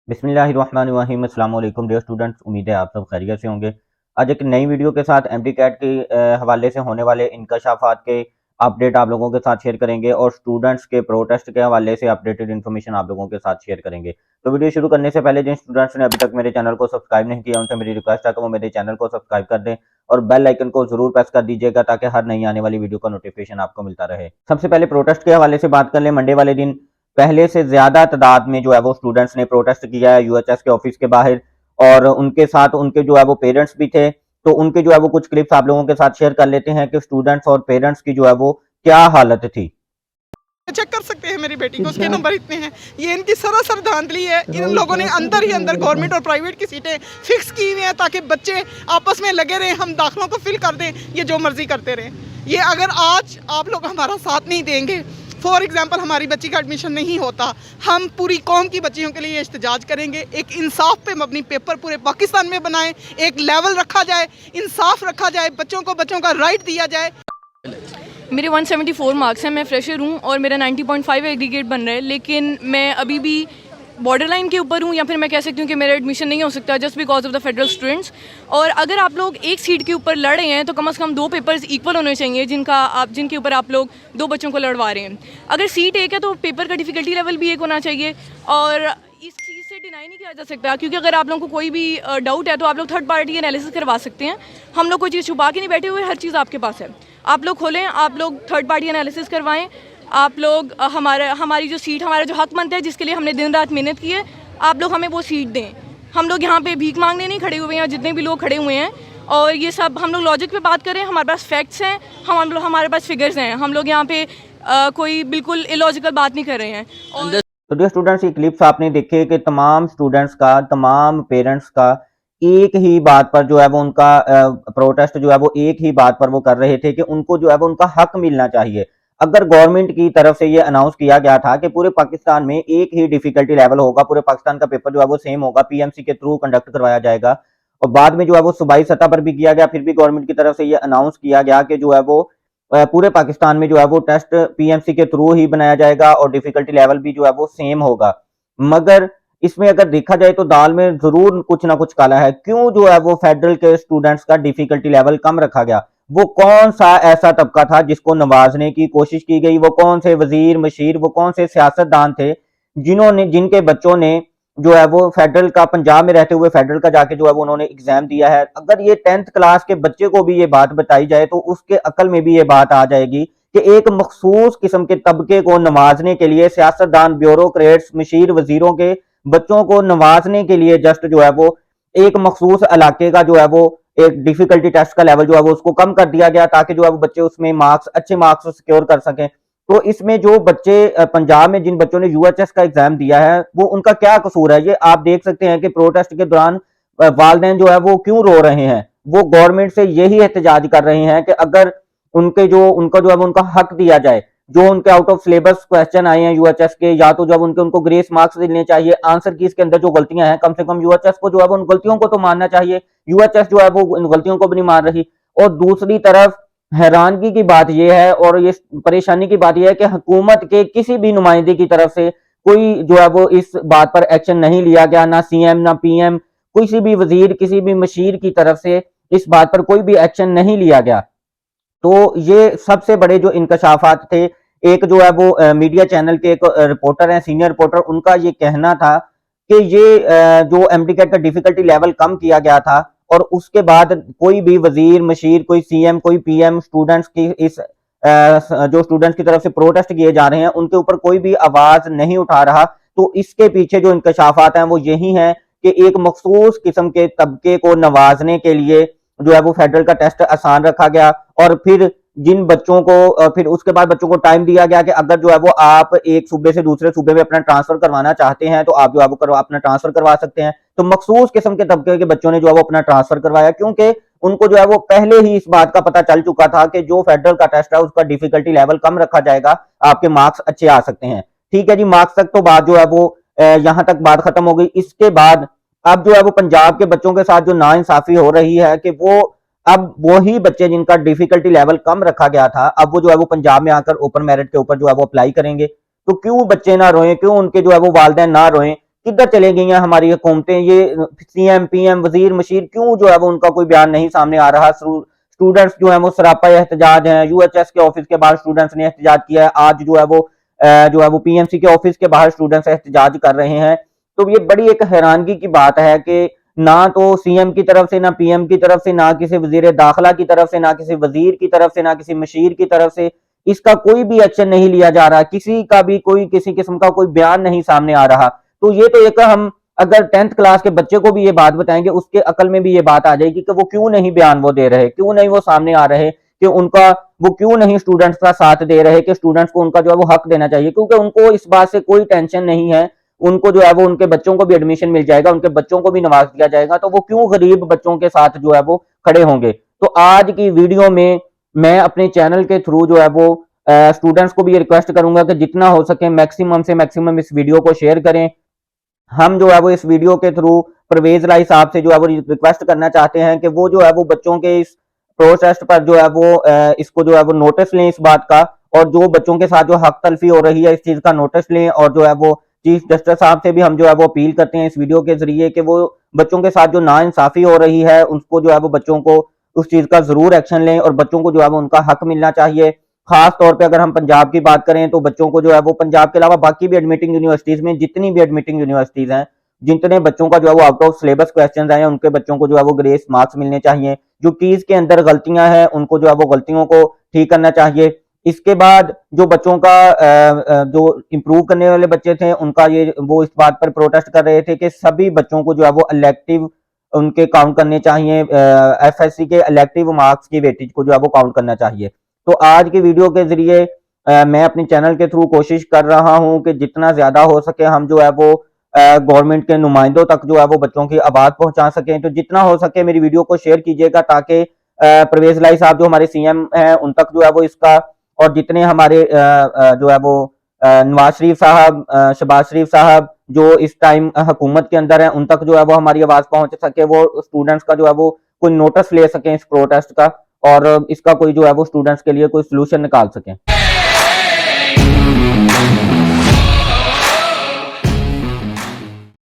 बिस्मिल्लाहिर्रहमानिर्रहीम अस्सलाम वालेकुम डियर स्टूडेंट्स, उम्मीद है आप सब खैरियत से होंगे। आज एक नई वीडियो के साथ एमडी कैट के हवाले से होने वाले इंकशाफात के अपडेट आप लोगों के साथ शेयर करेंगे और स्टूडेंट्स के प्रोटेस्ट के हवाले से अपडेटेड इन्फॉर्मेशन आप लोगों के साथ शेयर करेंगे। तो वीडियो शुरू करने से पहले जिन स्टूडेंट्स ने अभी तक मेरे चैनल को सब्सक्राइब नहीं किया उनसे मेरी रिक्वेस्ट है कि वो मेरे चैनल को सब्सक्राइब कर दें और बेल आइकन को जरूर प्रेस कर दीजिएगा ताकि हर नई आने वाली वीडियो का नोटिफिकेशन आपको मिलता रहे। सबसे पहले प्रोटेस्ट के हवाले से बात कर लें। मंडे वाले दिन पहले से ज्यादा तादाद में जो है वो स्टूडेंट्स ने प्रोटेस्ट किया है यूएचएस के ऑफिस के बाहर, और उनके साथ उनके जो है वो पेरेंट्स भी थे। तो उनके जो है वो कुछ क्लिप्स आप लोगों के साथ शेयर कर लेते हैं कि स्टूडेंट्स और पेरेंट्स की जो है वो क्या हालत थी। चेक कर सकते हैं मेरी बेटी को, उसके नंबर इतने हैं। ये इनकी सरासर धांधली है। इन लोगों ने अंदर ही अंदर गवर्नमेंट और प्राइवेट की सीटें फिक्स की हुई हैं ताकि बच्चे आपस में लगे रहें, हम दाखिलों को फिल कर दें, ये जो मर्जी करते रहें। ये अगर आज आप लोग हमारा साथ नहीं देंगे, फॉर एग्जाम्पल हमारी बच्ची का एडमिशन नहीं होता, हम पूरी कौम की बच्चियों के लिए एहतजाज करेंगे। एक इंसाफ पे मबनी पेपर पूरे पाकिस्तान में बनाएं, एक लेवल रखा जाए, इंसाफ रखा जाए, बच्चों का राइट दिया जाए। मेरे 174 मार्क्स हैं, मैं फ्रेशर हूँ और मेरा 90.5 एग्रीगेट बन रहा है, लेकिन मैं अभी भी बॉर्डर लाइन के ऊपर हूँ, या फिर मैं कह सकती हूँ कि मेरा एडमिशन नहीं हो सकता just because of the federal students. और अगर आप लोग एक सीट के ऊपर लड़ रहे हैं तो कम से कम 2 पेपर्स इक्वल होने चाहिए जिनके ऊपर आप लोग 2 बच्चों को लड़वा रहे हैं। अगर सीट एक है तो पेपर का डिफ़िकल्टी लेवल भी एक होना चाहिए, और इस चीज़ से डिनाई नहीं किया जा सकता, क्योंकि अगर आप लोगों को कोई भी डाउट है तो आप लोग थर्ड पार्टी एनालिसिस करवा सकते हैं। हम लोग कोई चीज़ छुपा के नहीं बैठे हुए, हर चीज़ आपके पास है, आप लोग खोलें, आप लोग थर्ड पार्टी एनालिसिस करवाएं। आप लोग हमारी जो सीट, हमारा जो हक बनता है, जिसके लिए हमने दिन रात मेहनत की है, आप लोग हमें वो सीट दें। हम लोग यहाँ पे भीख मांगने नहीं खड़े हुए हैं, जितने भी लोग खड़े हुए हैं, और ये सब हम लोग लॉजिक पे बात करें। हमारे पास फैक्ट्स हैं, हमारे पास फिगर्स हैं, हम लोग यहाँ पे कोई बिल्कुल इलॉजिकल बात नहीं कर रहे हैं। और तो जो स्टूडेंट्स ये क्लिप्स आपने देखे कि तमाम स्टूडेंट्स का, तमाम पेरेंट्स का एक ही बात पर जो है वो उनका प्रोटेस्ट जो है वो एक ही बात पर वो कर रहे थे कि उनको जो है वो उनका हक मिलना चाहिए। अगर गवर्नमेंट की तरफ से ये अनाउंस किया गया था कि पूरे पाकिस्तान में एक ही डिफिकल्टी लेवल होगा, पूरे पाकिस्तान का पेपर जो है वो सेम होगा, पीएमसी के थ्रू कंडक्ट करवाया जाएगा, और बाद में जो है वो सूबाई सतह पर भी किया गया, फिर भी गवर्नमेंट की तरफ से ये अनाउंस किया गया कि जो है वो पूरे पाकिस्तान में जो है वो टेस्ट पीएमसी के थ्रू ही बनाया जाएगा और डिफिकल्टी लेवल भी जो है वो सेम होगा। मगर इसमें अगर देखा जाए तो दाल में जरूर कुछ ना कुछ काला है। क्यों जो है वो फेडरल के स्टूडेंट्स का डिफिकल्टी लेवल कम रखा गया? वो कौन सा ऐसा तबका था जिसको नवाजने की कोशिश की गई? वो कौन से वजीर मशीर, वो कौन से सियासतदान थे जिनके बच्चों ने जो है वो फेडरल का, पंजाब में रहते हुए फेडरल का जाके जो है वो उन्होंने एग्जाम दिया है? अगर ये 10th क्लास के बच्चे को भी ये बात बताई जाए तो उसके अकल में भी ये बात आ जाएगी कि एक मखसूस किस्म के तबके को नवाजने के लिए, सियासतदान, ब्यूरोक्रेट्स, मशीर, वजीरों के बच्चों को नवाजने के लिए जस्ट जो है वो एक मखसूस इलाके का जो है वो एक डिफिकल्टी टेस्ट का लेवल जो है वो उसको कम कर दिया गया ताकि जो है वो बच्चे उसमें अच्छे मार्क्स सिक्योर कर सकें। तो इसमें जो बच्चे पंजाब में जिन बच्चों ने यूएचएस का एग्जाम दिया है वो उनका क्या कसूर है? ये आप देख सकते हैं कि प्रोटेस्ट के दौरान वालिदैन जो है वो क्यों रो रहे हैं। वो गवर्नमेंट से यही एहतजाज कर रहे हैं कि अगर उनका जो है उनका हक दिया जाए। जो उनके आउट ऑफ सिलेबस क्वेश्चन आए हैं यूएचएस के, या तो जब उनको ग्रेस मार्क्स देने चाहिए, आंसर की इसके अंदर जो गलतियां हैं, कम से कम यूएचएस को जो है उन गलतियों को तो मानना चाहिए। यूएचएस जो है वो उन गलतियों को भी नहीं मान रही। और दूसरी तरफ हैरानगी की बात यह है और ये परेशानी की बात यह है कि हुकूमत के किसी भी नुमाइंदे की तरफ से कोई जो है वो इस बात पर एक्शन नहीं लिया गया। ना सीएम, ना पीएम, किसी भी वजीर, किसी भी मशीर की तरफ से इस बात पर कोई भी एक्शन नहीं लिया गया। तो ये सबसे बड़े जो इंकशाफात थे, एक जो है वो मीडिया चैनल के एक रिपोर्टर हैं, सीनियर रिपोर्टर, उनका ये कहना था कि ये जो एमडी कैट का डिफिकल्टी लेवल कम किया गया था और उसके बाद कोई भी वजीर मशीर, कोई सीएम, कोई पीएम स्टूडेंट्स की जो स्टूडेंट्स की तरफ से प्रोटेस्ट किए जा रहे हैं उनके ऊपर कोई भी आवाज नहीं उठा रहा। तो इसके पीछे जो इंकशाफात हैं वो यही हैं कि एक मखसूस किस्म के तबके को नवाजने के लिए जो है वो फेडरल का टेस्ट आसान रखा गया, और फिर जिन बच्चों को फिर उसके बाद बच्चों को टाइम दिया गया कि अगर जो है वो आप एक सूबे से दूसरे सूबे में अपना ट्रांसफर करवाना चाहते हैं तो आप जो है वो अपना ट्रांसफर करवा सकते हैं। तो मखसूस किस्म के तबके के बच्चों ने जो है वो अपना ट्रांसफर करवाया, क्योंकि उनको जो है वो पहले ही इस बात का पता चल चुका था कि जो फेडरल का टेस्ट है उसका डिफिकल्टी लेवल कम रखा जाएगा, आपके मार्क्स अच्छे आ सकते हैं। ठीक है जी, मार्क्स तक तो बात जो है वो यहां तक बात खत्म हो गई। इसके बाद अब जो है वो पंजाब के बच्चों के साथ जो नाइंसाफी हो रही है कि वो अब वही बच्चे जिनका डिफिकल्टी लेवल कम रखा गया था, अब वो जो है वो पंजाब में आकर ओपन मेरिट के ऊपर जो है वो अप्लाई करेंगे। तो क्यों बच्चे ना रोएं, क्यों उनके जो है वो वालिदैन ना रोएं किधर चले गई हैं हमारी हुकूमतें? ये सीएम पीएम वजीर मशीर क्यों जो है वो उनका कोई बयान नहीं सामने आ रहा? स्टूडेंट्स जो है वो सरापा एहतजाज हैं, यूएचएस के ऑफिस के बाहर स्टूडेंट्स ने एहतजाज किया है, आज जो है वो पीएमसी के ऑफिस के बाहर स्टूडेंट्स एहतजाज कर रहे हैं। तो ये बड़ी एक हैरानगी की बात है कि ना तो सीएम की तरफ से, ना पीएम की तरफ से, ना किसी वजीर दाखिला की तरफ से, ना किसी वजीर की तरफ से, ना किसी मशीर की तरफ से इसका कोई भी एक्शन नहीं लिया जा रहा, किसी का भी कोई किसी किस्म का कोई बयान नहीं सामने आ रहा। तो ये तो एक हम अगर 10th क्लास के बच्चे को भी ये बात बताएंगे, उसके अकल में भी ये बात आ जाएगी कि वो क्यों नहीं बयान वो दे रहे, क्यों नहीं वो सामने आ रहे, कि उनका वो क्यों नहीं स्टूडेंट्स का साथ दे रहे, कि स्टूडेंट्स को उनका जो है वो हक देना चाहिए, क्योंकि उनको इस बात से कोई टेंशन नहीं है। उनको जो है वो उनके बच्चों को भी एडमिशन मिल जाएगा, उनके बच्चों को भी नवाज दिया जाएगा, तो वो क्यों गरीब बच्चों के साथ जो है वो खड़े होंगे। तो आज की वीडियो में मैं अपने चैनल के थ्रू जो है वो स्टूडेंट्स को भी ये रिक्वेस्ट करूंगा कि जितना हो सके मैक्सिमम से मैक्सिमम इस वीडियो को शेयर करें। हम जो है वो इस वीडियो के थ्रू परवेज लाई साहब से जो है वो रिक्वेस्ट करना चाहते हैं कि वो जो है वो बच्चों के इस प्रोटेस्ट पर जो है वो इसको जो है वो नोटिस लें इस बात का, और जो बच्चों के साथ जो हक तलफी हो रही है इस चीज का नोटिस लें, और जो है वो चीफ जस्टिस साहब से भी हम जो है वो अपील करते हैं इस वीडियो के जरिए कि वो बच्चों के साथ जो नाइंसाफी हो रही है उसको जो है वो बच्चों को उस चीज का जरूर एक्शन लें, और बच्चों को जो है वो उनका हक मिलना चाहिए। खास तौर पे अगर हम पंजाब की बात करें तो बच्चों को जो है वो पंजाब के अलावा बाकी भी एडमिटिंग यूनिवर्सिटीज में जितनी भी एडमिटिंग यूनिवर्सिटीज हैं, जितने बच्चों का जो है वो आउट ऑफ सिलेबस क्वेश्चंस आए हैं, उनके बच्चों को जो है वो ग्रेस मार्क्स मिलने चाहिए। जो कीज के अंदर गलतियां हैं उनको जो है वो गलतियों को ठीक करना चाहिए। इसके बाद जो बच्चों का जो इम्प्रूव करने वाले बच्चे थे उनका ये वो इस बात पर प्रोटेस्ट कर रहे थे कि सभी बच्चों को जो है वो इलेक्टिव उनके काउंट करने चाहिए, एफएससी के इलेक्टिव मार्क्स की वेटेज को जो है वो काउंट करना चाहिए। तो आज की वीडियो के जरिए मैं अपने चैनल के थ्रू कोशिश कर रहा हूं कि जितना ज्यादा हो सके हम जो है वो गवर्नमेंट के नुमाइंदों तक जो है वो बच्चों की आवाज पहुंचा सकें। तो जितना हो सके मेरी वीडियो को शेयर कीजिएगा ताकि परवेज लाई साहब जो हमारे सीएम हैं उन तक जो है वो इसका, और जितने हमारे जो है वो नवाज शरीफ साहब, शहबाज शरीफ साहब जो इस टाइम हुकूमत के अंदर है, उन तक जो है वो हमारी आवाज पहुंच सके, वो स्टूडेंट्स का जो है वो कोई नोटिस ले सकें इस प्रोटेस्ट का, और इसका कोई जो है वो स्टूडेंट्स के लिए कोई सोल्यूशन निकाल सकें।